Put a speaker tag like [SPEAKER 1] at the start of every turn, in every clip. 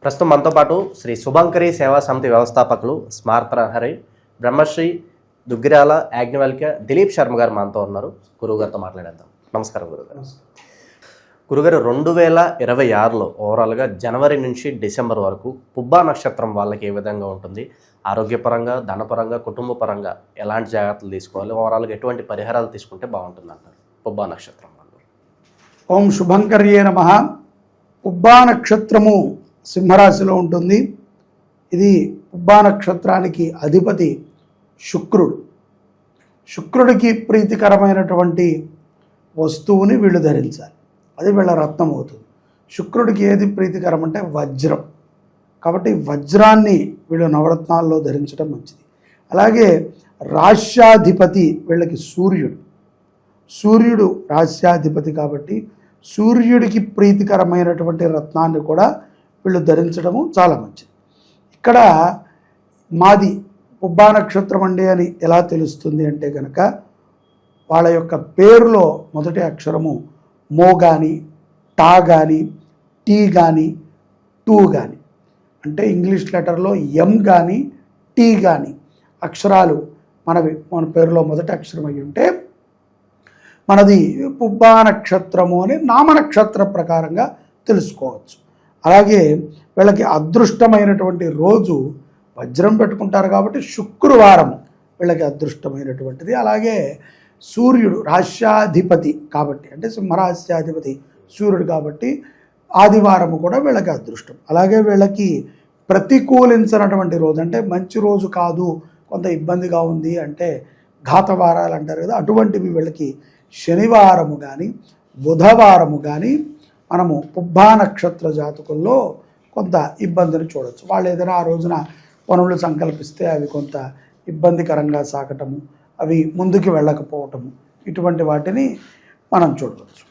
[SPEAKER 1] ప్రస్తుతం మనతో పాటు శ్రీ శుభంకరి సేవా సమితి వ్యవస్థాపకులు స్మార్త ప్రహరి బ్రహ్మశ్రీ దుగ్గిరాల యాజ్ఞవల్క్య దిలీప్ శర్మ గారు మనతో ఉన్నారు. గురువుగారితో మాట్లాడేద్దాం. నమస్కారం గురుగారు. గురుగారు, 2026లో ఓవరాల్గా జనవరి నుంచి డిసెంబర్ వరకు పుబ్బా నక్షత్రం వాళ్ళకి ఏ విధంగా ఉంటుంది? ఆరోగ్యపరంగా, ధనపరంగా, కుటుంబ పరంగా ఎలాంటి జాగ్రత్తలు తీసుకోవాలి? ఓవరాల్గా ఎటువంటి పరిహారాలు తీసుకుంటే బాగుంటుంది అంటారు పుబ్బా నక్షత్రం వాళ్ళు?
[SPEAKER 2] ఓం శుభంకర్యే నమః. పుబ్బా నక్షత్రము సింహరాశిలో ఉంటుంది. ఇది పుబ్బా నక్షత్రానికి అధిపతి శుక్రుడు. శుక్రుడికి ప్రీతికరమైనటువంటి వస్తువుని వీళ్ళు ధరించాలి. అది వీళ్ళ రత్నం అవుతుంది. శుక్రుడికి ఏది ప్రీతికరం అంటే వజ్రం. కాబట్టి వజ్రాన్ని వీళ్ళు నవరత్నాల్లో ధరించడం మంచిది. అలాగే రాశ్యాధిపతి వీళ్ళకి సూర్యుడు. సూర్యుడు రాశ్యాధిపతి కాబట్టి సూర్యుడికి ప్రీతికరమైనటువంటి రత్నాన్ని కూడా వీళ్ళు ధరించడము చాలా మంచిది. ఇక్కడ మాది పుబ్బా నక్షత్రం అండి అని ఎలా తెలుస్తుంది అంటే కనుక వాళ్ళ యొక్క పేరులో మొదటి అక్షరము మో కానీ, టా కానీ, టీ కానీ, టూ కానీ, అంటే ఇంగ్లీష్ లెటర్లో ఎం కానీ, టీ కానీ అక్షరాలు మన పేరులో మొదటి అక్షరం అయి ఉంటే మనది పుబ్బా నక్షత్రము అని నామనక్షత్ర ప్రకారంగా తెలుసుకోవచ్చు. అలాగే వీళ్ళకి అదృష్టమైనటువంటి రోజు వజ్రం పెట్టుకుంటారు కాబట్టి శుక్రవారం వీళ్ళకి అదృష్టమైనటువంటిది. అలాగే సూర్యుడు రాశ్యాధిపతి కాబట్టి, అంటే సింహరాశ్యాధిపతి సూర్యుడు కాబట్టి ఆదివారము కూడా వీళ్ళకి అదృష్టం. అలాగే వీళ్ళకి ప్రతికూలించినటువంటి రోజు అంటే మంచి రోజు కాదు, కొంత ఇబ్బందిగా ఉంది అంటే ఘాతవారాలు అంటారు కదా, అటువంటివి వీళ్ళకి శనివారము కానీ బుధవారము కానీ మనము పుబ్బా నక్షత్ర జాతకుల్లో కొంత ఇబ్బందిని చూడవచ్చు. వాళ్ళు ఏదైనా ఆ రోజున పనులు సంకల్పిస్తే అవి కొంత ఇబ్బందికరంగా సాగటము, అవి ముందుకు వెళ్ళకపోవటము, ఇటువంటి వాటిని మనం చూడవచ్చు.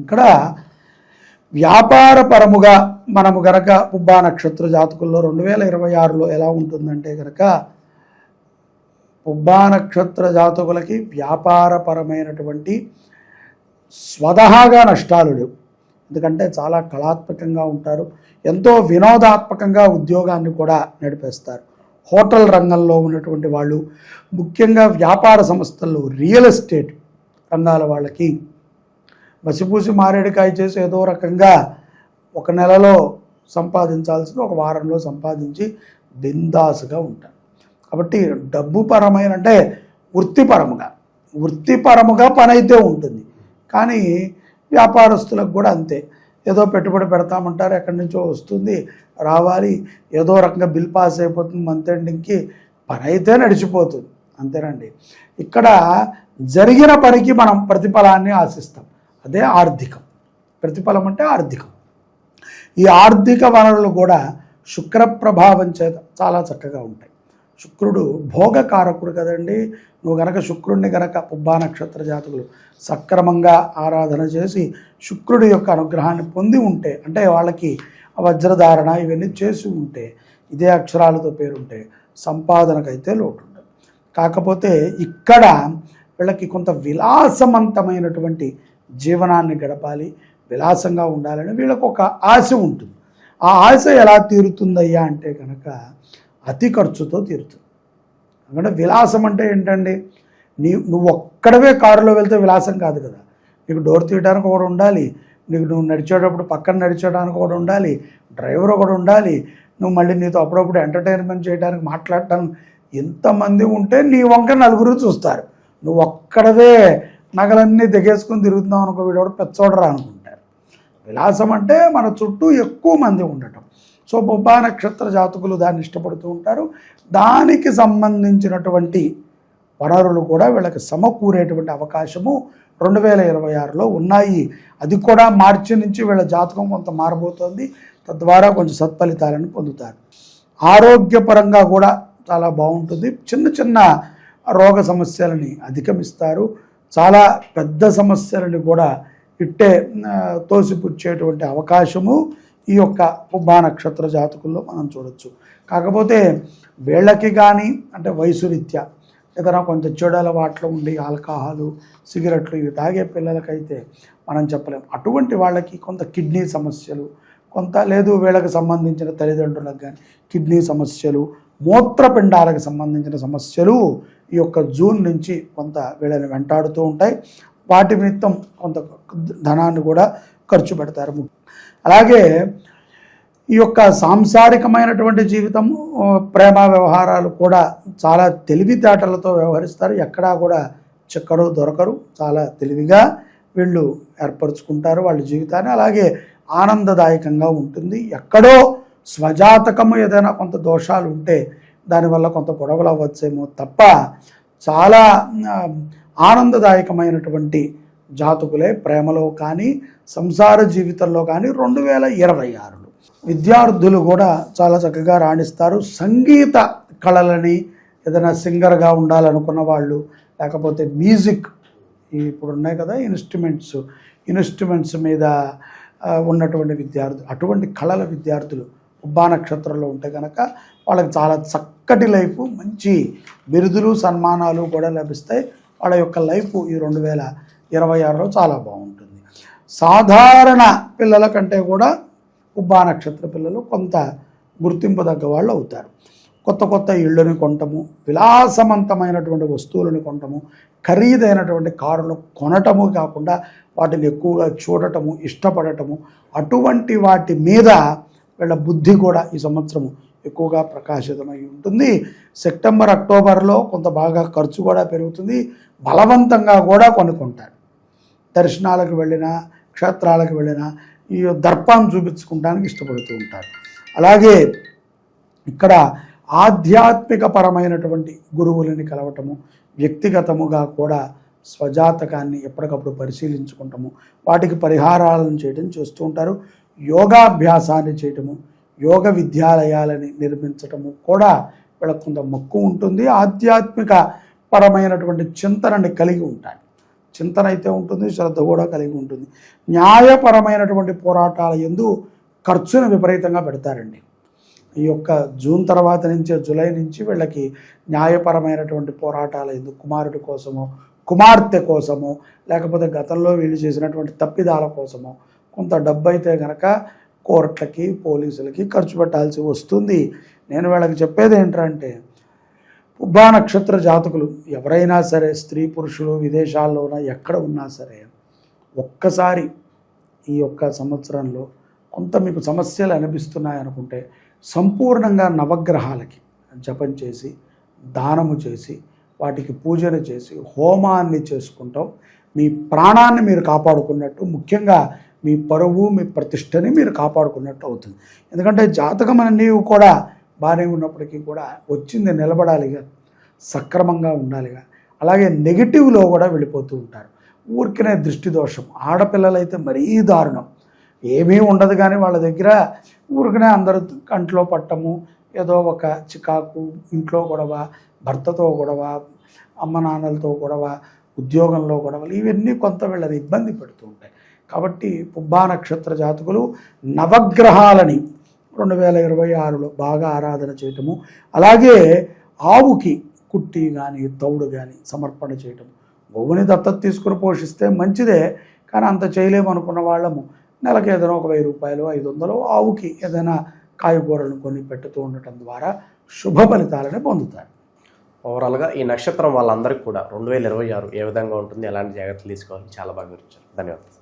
[SPEAKER 2] ఇక్కడ వ్యాపారపరముగా మనము గనక పుబ్బా నక్షత్ర జాతకుల్లో 2026లో ఎలా ఉంటుందంటే కనుక పుబ్బా నక్షత్ర జాతకులకి వ్యాపారపరమైనటువంటి స్వతహాగా నష్టాలు లేవు. ఎందుకంటే చాలా కళాత్మకంగా ఉంటారు, ఎంతో వినోదాత్మకంగా ఉద్యోగాన్ని కూడా నడిపేస్తారు. హోటల్ రంగంలో ఉన్నటువంటి వాళ్ళు, ముఖ్యంగా వ్యాపార సంస్థల్లో రియల్ ఎస్టేట్ రంగాల వాళ్ళకి మసిపూసి మారేడుకాయ చేసి ఏదో రకంగా ఒక నెలలో సంపాదించాల్సింది ఒక వారంలో సంపాదించి బిందాసుగా ఉంటారు. కాబట్టి డబ్బు పరమైన అంటే వృత్తిపరముగా పని అయితే ఉంటుంది. కానీ వ్యాపారస్తులకు కూడా అంతే, ఏదో పెట్టుబడి పెడతామంటారు, ఎక్కడి నుంచో వస్తుంది, రావాలి, ఏదో రకంగా బిల్ పాస్ అయిపోతుంది, మంత్ ఎండింగ్కి పని అయితే నడిచిపోతుంది, అంతేనండి. ఇక్కడ జరిగిన పనికి మనం ప్రతిఫలాన్ని ఆశిస్తాం, అదే ఆర్థికం. ప్రతిఫలం అంటే ఆర్థికం. ఈ ఆర్థిక వనరులు కూడా శుక్ర ప్రభావం చేత చాలా చక్కగా ఉంటాయి. శుక్రుడు భోగకారకుడు కదండి. నువ్వు గనక శుక్రుడిని గనక పుబ్బా నక్షత్ర జాతకులు సక్రమంగా ఆరాధన చేసి శుక్రుడి యొక్క అనుగ్రహాన్ని పొంది ఉంటే, అంటే వాళ్ళకి వజ్రధారణ ఇవన్నీ చేసి ఉంటే, ఇదే అక్షరాలతో పేరుంటే సంపాదనకైతే లోటు ఉండదు. కాకపోతే ఇక్కడ వీళ్ళకి కొంత విలాసవంతమైనటువంటి జీవనాన్ని గడపాలి, విలాసంగా ఉండాలని వీళ్ళకు ఒక ఆశ ఉంటుంది. ఆ ఆశ ఎలా తీరుతుందయ్యా అంటే కనుక అతి ఖర్చుతో తీరుతుంది. ఎందుకంటే విలాసం అంటే ఏంటండి, నువ్వు ఒక్కడవే కారులో వెళ్తే విలాసం కాదు కదా. నీకు డోర్ తీయడానికి ఒకటి ఉండాలి, నువ్వు నడిచేటప్పుడు పక్కన నడిచేయడానికి ఒకటి ఉండాలి, డ్రైవర్ ఒకటి ఉండాలి, నువ్వు మళ్ళీ నీతో అప్పుడప్పుడు ఎంటర్టైన్మెంట్ చేయడానికి మాట్లాడటానికి ఎంతమంది ఉంటే నీ వంక నలుగురు చూస్తారు. నువ్వు ఒక్కడవే నగలన్నీ దిగేసుకుని తిరుగుతున్నావు అనుకో, వీడెవడు పెచ్చోడరా అనుకుంటారు. విలాసం అంటే మన చుట్టూ ఎక్కువ మంది ఉండటం. సో పుబ్బా నక్షత్ర జాతకులు దాన్ని ఇష్టపడుతూ ఉంటారు. దానికి సంబంధించినటువంటి వనరులు కూడా వీళ్ళకి సమకూరేటువంటి అవకాశము 2026లో ఉన్నాయి. అది కూడా మార్చి నుంచి వీళ్ళ జాతకం కొంత మారబోతోంది. తద్వారా కొంచెం సత్ఫలితాలను పొందుతారు. ఆరోగ్యపరంగా కూడా చాలా బాగుంటుంది. చిన్న చిన్న రోగ సమస్యలని అధిగమిస్తారు. చాలా పెద్ద సమస్యలని కూడా ఇట్టే తోసిపుచ్చేటువంటి అవకాశము ఈ యొక్క పుబ్బా నక్షత్ర జాతకుల్లో మనం చూడొచ్చు. కాకపోతే వీళ్ళకి కానీ అంటే వయసు రీత్యా ఏదైనా కొంచెం చెడు అలవాట్లు ఉండి ఆల్కహాలు, సిగరెట్లు ఇవి తాగే పిల్లలకైతే మనం చెప్పలేం. అటువంటి వాళ్ళకి కొంత కిడ్నీ సమస్యలు, కొంత, లేదు వీళ్ళకి సంబంధించిన తల్లిదండ్రులకు కానీ కిడ్నీ సమస్యలు, మూత్రపిండాలకు సంబంధించిన సమస్యలు ఈ యొక్క జూన్ నుంచి కొంత వీళ్ళని వెంటాడుతూ ఉంటాయి. వాటి నిమిత్తం కొంత ధనాన్ని కూడా ఖర్చు పెడతారు. అలాగే ఈ యొక్క సాంసారికమైనటువంటి జీవితం, ప్రేమ వ్యవహారాలు కూడా చాలా తెలివితేటలతో వ్యవహరిస్తారు. ఎక్కడా కూడా చిక్కరు దొరకరు. చాలా తెలివిగా వీళ్ళు ఏర్పరచుకుంటారు వాళ్ళ జీవితాన్ని. అలాగే ఆనందదాయకంగా ఉంటుంది. ఎక్కడో స్వజాతకము ఏదైనా కొంత దోషాలు ఉంటే దానివల్ల కొంత గొడవలు అవ్వచ్చేమో తప్ప చాలా ఆనందదాయకమైనటువంటి జాతకులే ప్రేమలో కానీ సంసార జీవితంలో కానీ 2026. విద్యార్థులు కూడా చాలా చక్కగా రాణిస్తారు. సంగీత కళలని, ఏదైనా సింగర్గా ఉండాలనుకున్న వాళ్ళు, లేకపోతే మ్యూజిక్ ఇప్పుడు ఉన్నాయి కదా ఇన్స్ట్రుమెంట్స్ మీద ఉన్నటువంటి విద్యార్థులు, అటువంటి కళల విద్యార్థులు ఉబ్బా నక్షత్రంలో ఉంటే కనుక వాళ్ళకి చాలా చక్కటి లైఫ్, మంచి బిరుదులు సన్మానాలు కూడా లభిస్తాయి. వాళ్ళ యొక్క లైఫ్ ఈ 2026లో చాలా బాగుంటుంది. సాధారణ పిల్లల కంటే కూడా ఉబ్బా నక్షత్ర పిల్లలు కొంత గుర్తింపు తగ్గ వాళ్ళు అవుతారు. కొత్త కొత్త ఇళ్ళని కొనటము, విలాసవంతమైనటువంటి వస్తువులను కొనటము, ఖరీదైనటువంటి కారులు కొనటము కాకుండా వాటిని ఎక్కువగా చూడటము, ఇష్టపడటము, అటువంటి వాటి మీద వీళ్ళ బుద్ధి కూడా ఈ సంవత్సరం ఎక్కువగా ప్రకాశితమై ఉంటుంది. సెప్టెంబర్ అక్టోబర్లో కొంత బాగా ఖర్చు కూడా పెరుగుతుంది. బలవంతంగా కూడా కొనుక్కుంటారు. దర్శనాలకు వెళ్ళినా, క్షేత్రాలకు వెళ్ళినా ఈ దర్పాన్ని చూపించుకోవడానికి ఇష్టపడుతూ ఉంటారు. అలాగే ఇక్కడ ఆధ్యాత్మిక పరమైనటువంటి గురువులని కలవటము, వ్యక్తిగతముగా కూడా స్వజాతకాన్ని ఎప్పటికప్పుడు పరిశీలించుకుంటాము, వాటికి పరిహారాలను చేయడం చేస్తూ ఉంటారు. యోగాభ్యాసాన్ని చేయటము, యోగ విద్యాలయాలని నిర్మించటము కూడా వీళ్ళకు కొంత మక్కువ ఉంటుంది. ఆధ్యాత్మిక పరమైనటువంటి చింతనని కలిగి ఉంటారు. చింతన అయితే ఉంటుంది, శ్రద్ధ కూడా కలిగి ఉంటుంది. న్యాయపరమైనటువంటి పోరాటాల యందు ఖర్చును విపరీతంగా పెడతారండి. ఈ యొక్క జూన్ తర్వాత నుంచి, జూలై నుంచి వీళ్ళకి న్యాయపరమైనటువంటి పోరాటాల యందు కుమారుడి కోసమో, కుమార్తె కోసమో, లేకపోతే గతంలో వీళ్ళు చేసినటువంటి తప్పిదాల కోసమో కొంత డబ్బు అయితే కనుక కోర్టులకి, పోలీసులకి ఖర్చు పెట్టాల్సి వస్తుంది. నేను వీళ్ళకి చెప్పేది ఏంటంటే, ఉబ్బా నక్షత్ర జాతకులు ఎవరైనా సరే, స్త్రీ పురుషులు విదేశాల్లోనా ఎక్కడ ఉన్నా సరే, ఒక్కసారి ఈ యొక్క సంవత్సరంలో కొంత మీకు సమస్యలు అనిపిస్తున్నాయనుకుంటే సంపూర్ణంగా నవగ్రహాలకి జపం చేసి, దానము చేసి, వాటికి పూజన చేసి, హోమాన్ని చేసుకుంటాం. మీ ప్రాణాన్ని మీరు కాపాడుకున్నట్టు, ముఖ్యంగా మీ పరువు, మీ ప్రతిష్టని మీరు కాపాడుకున్నట్టు అవుతుంది. ఎందుకంటే జాతకం అనేవి కూడా బాగానే ఉన్నప్పటికీ కూడా వచ్చింది నిలబడాలిగా, సక్రమంగా ఉండాలిగా. అలాగే నెగిటివ్లో కూడా వెళ్ళిపోతూ ఉంటారు. ఊరికనే దృష్టి దోషం. ఆడపిల్లలైతే మరీ దారుణం. ఏమీ ఉండదు కానీ వాళ్ళ దగ్గర ఊరికనే అందరూ కంట్లో పట్టము, ఏదో ఒక చికాకు, ఇంట్లో గొడవ, భర్తతో గొడవ, అమ్మ నాన్నలతో గొడవ, ఉద్యోగంలో గొడవలు, ఇవన్నీ కొంత వీళ్ళని ఇబ్బంది పెడుతూ ఉంటాయి. కాబట్టి ఉబ్బా నక్షత్ర జాతకులు నవగ్రహాలని 2026లో బాగా ఆరాధన చేయటము, అలాగే ఆవుకి కుట్టి కానీ తౌడు కానీ సమర్పణ చేయటం. గోవుని దత్తత తీసుకుని పోషిస్తే మంచిదే, కానీ అంత చేయలేమనుకున్న వాళ్ళము నెలకి ఏదైనా ఒక 1000 రూపాయలు, 500 ఆవుకి ఏదైనా కాయగూరలను కొని పెట్టుతూ ఉండటం ద్వారా శుభ ఫలితాలను పొందుతారు.
[SPEAKER 1] ఓవరాల్గా ఈ నక్షత్రం వాళ్ళందరికీ కూడా 2026 ఏ విధంగా ఉంటుంది, ఎలాంటి జాగ్రత్తలు తీసుకోవాలి, చాలా బాగా వివరించారు. ధన్యవాదాలు.